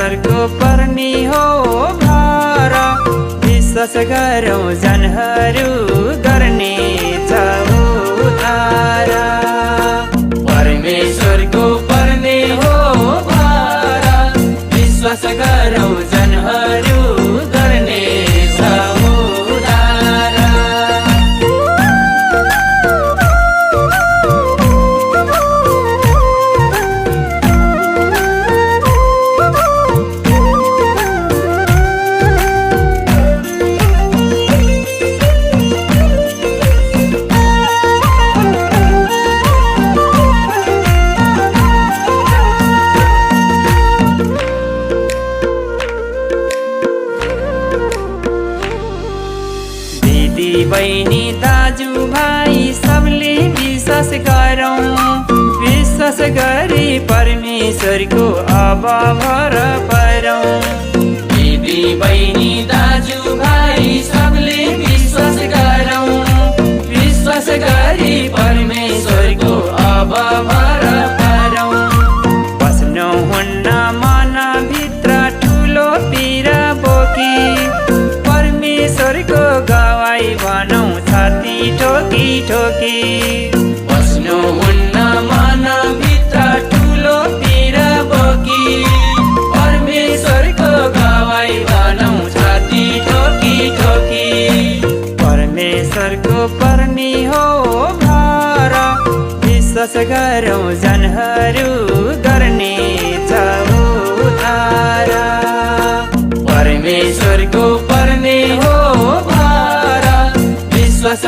परमेश्वरको पर्ने हो भार। विश्वास गरौँ जनहरू गर्ने छ उद्धार। परमेश्वरको पर्ने हो भार। विश्वास गरौँ जनहरू गर्ने छ उद्धार। दिदी बहिनी दाजुभाइ सबले विश्वास गरौँ। विश्वास गरी परमेश्वरको अब भर परौँ। दिदी बहिनी दाजुभाइ सबले विश्वास गरौँ। विश्वास गरी परमेश्वरको अब भर परौँ। बस्नुहुन्न मनभित्र ठुलो पीडा बोकी। परमेश्वरको गवाई भनौँ छाती ठोकी ठोकी। बस्नुहुन्न मनभित्र ठुलो पीडा बोकी। परमेश्वरको गवाई भनौँ छाती ठोकी ठोकी। परमेश्वरको पर्ने हो भार। विश्वास गरौँ जनहरू गर्ने छ उद्धार। परमेश्वरको पर्ने हो भार। विश्वास